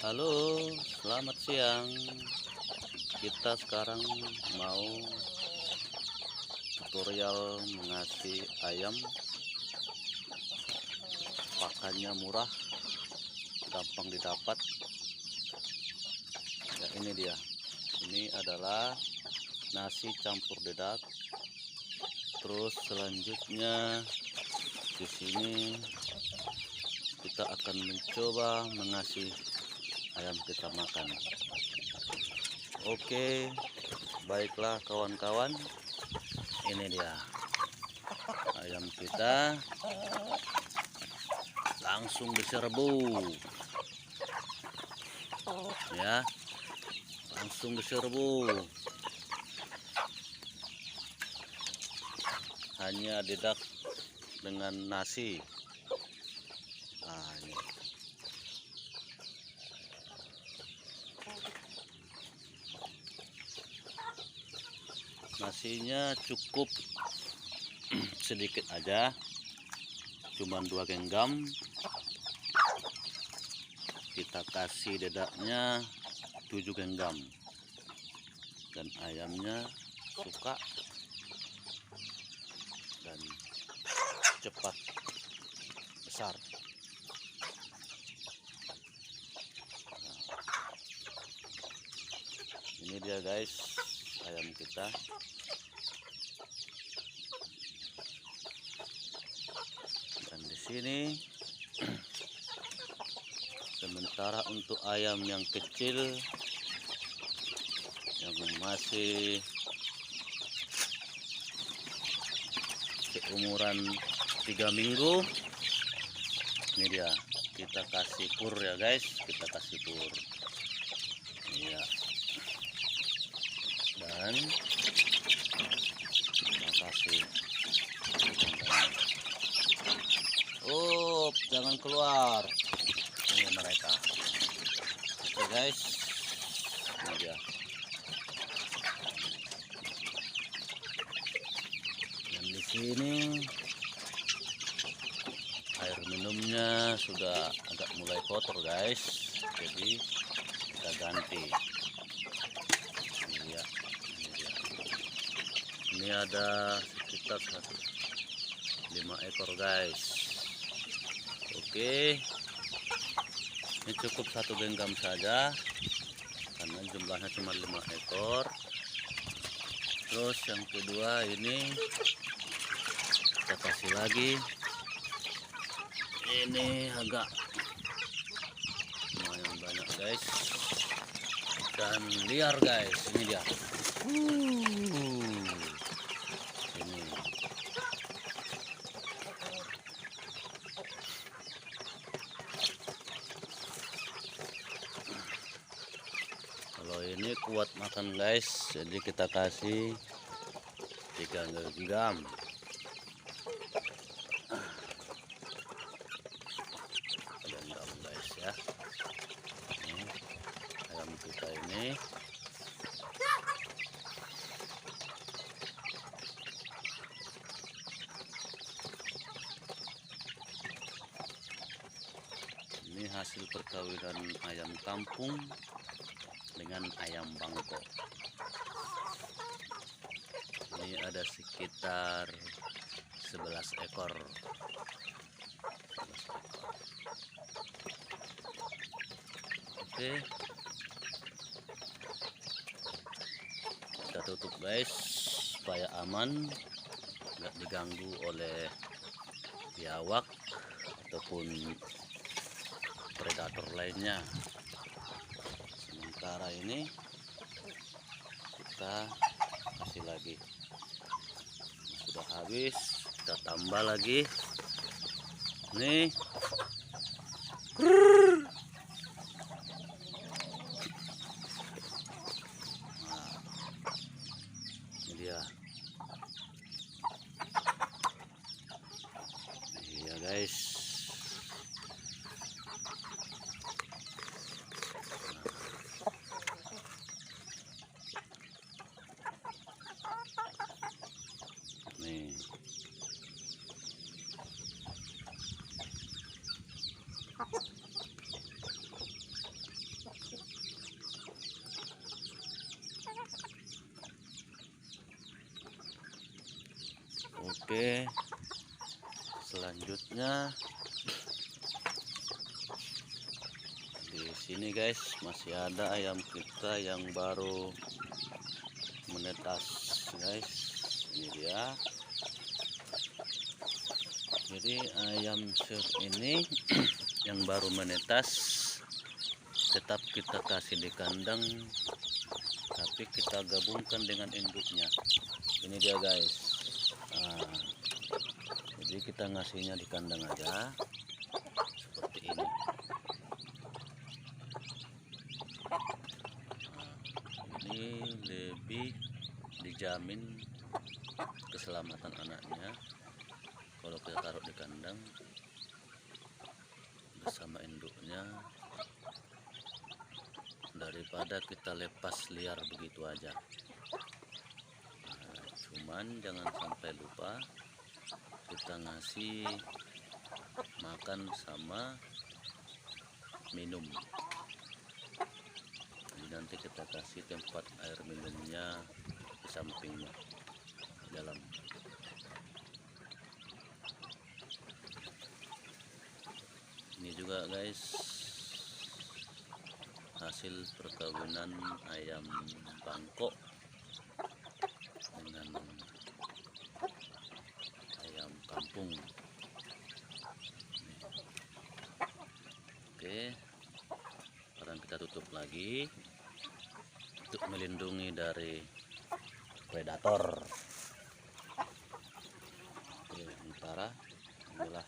Halo, selamat siang. Kita sekarang mau tutorial mengasih ayam. Pakannya murah, gampang didapat. Ya, ini dia. Ini adalah nasi campur dedak. Terus selanjutnya di sini kita akan mencoba mengasih ayam kita makan. Oke, baiklah kawan-kawan, ini dia ayam kita langsung diserbu ya, langsung diserbu. Hanya dedak dengan nasi. Nah, ini nasinya cukup sedikit aja, cuman 2 genggam. Kita kasih dedaknya 7 genggam, dan ayamnya suka dan cepat besar. Ini dia guys, ayam kita. Dan di sini sementara untuk ayam yang kecil yang masih seumuran 3 minggu, ini dia, kita kasih pur ya guys, kita kasih pur. Iya. Dan kita kasih. Oh, jangan keluar. Ini mereka. Oke guys, ini dia. Dan di sini air minumnya sudah agak mulai kotor guys, jadi kita ganti. Iya, ini dia. Ini ada sekitar 5 ekor guys. Oke, ini cukup 1 genggam saja karena jumlahnya cuma 5 ekor. Terus yang kedua ini kita kasih lagi. Ini agak lumayan banyak guys, dan liar guys. Ini dia. Ini kalau ini kuat makan guys, jadi kita kasih 3 genggam. Guys ya, ini ayam kita ini. Ini hasil perkawinan ayam kampung dengan ayam Bangkok. Ini ada sekitar 11 ekor. Oke, kita tutup guys supaya aman, nggak diganggu oleh biawak ataupun predator lainnya. Sementara ini kita kasih lagi. Sudah habis, kita tambah lagi. Nih. Ini dia. Iya guys. Nih. Oke, selanjutnya di sini guys masih ada ayam kita yang baru menetas guys. Ini dia. Jadi ayam ini yang baru menetas tetap kita kasih di kandang, tapi kita gabungkan dengan induknya. Ini dia guys. Nah, jadi kita ngasihnya di kandang aja seperti ini. Nah, ini lebih dijamin keselamatan anaknya kalau kita taruh di kandang bersama induknya, daripada kita lepas liar begitu aja. Nah, cuman jangan sampai lupa kita ngasih makan sama minum. Jadi nanti kita kasih tempat air minumnya di sampingnya di dalam. Ini juga guys hasil perkawinan ayam Bangkok dengan ayam kampung. Oke, sekarang kita tutup lagi untuk melindungi dari predator. Oke, sementara inilah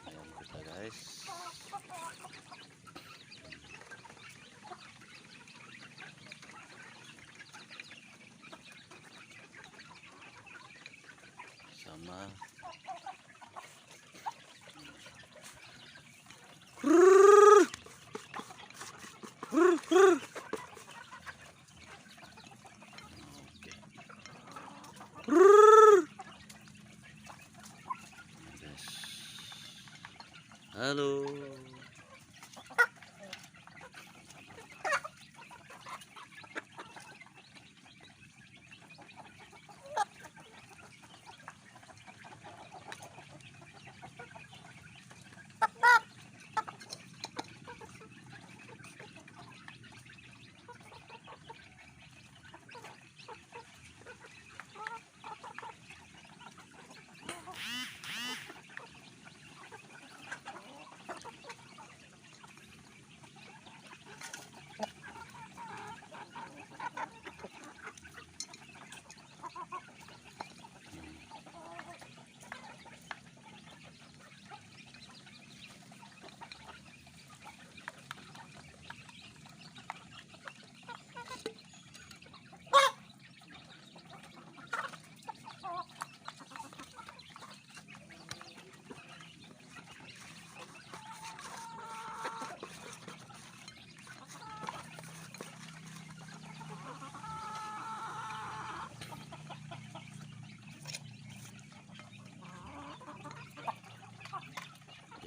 ayam kita guys. Sama halo.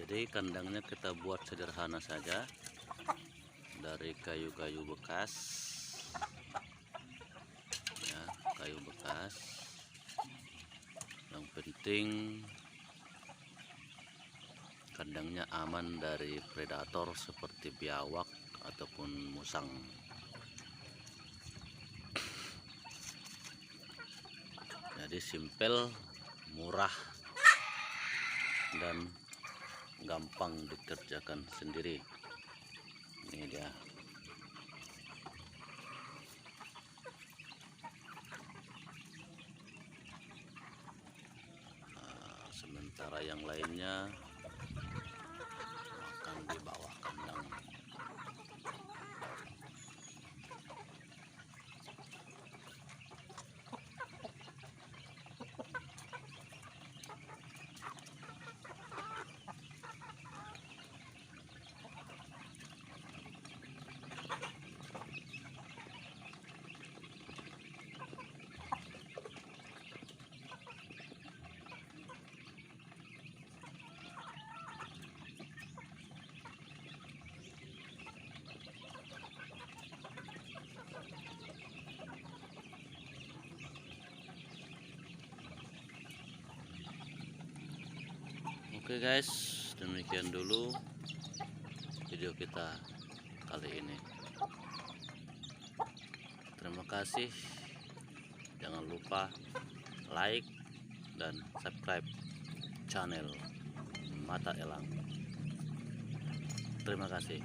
Jadi kandangnya kita buat sederhana saja dari kayu-kayu bekas ya, kayu bekas. Yang penting kandangnya aman dari predator seperti biawak ataupun musang. Jadi simpel, murah, dan gampang dikerjakan sendiri. Ini dia. Nah, sementara yang lainnya akan di bawah kandang. Oke guys, demikian dulu video kita kali ini. Terima kasih. Jangan lupa like dan subscribe channel Mata Elang. Terima kasih.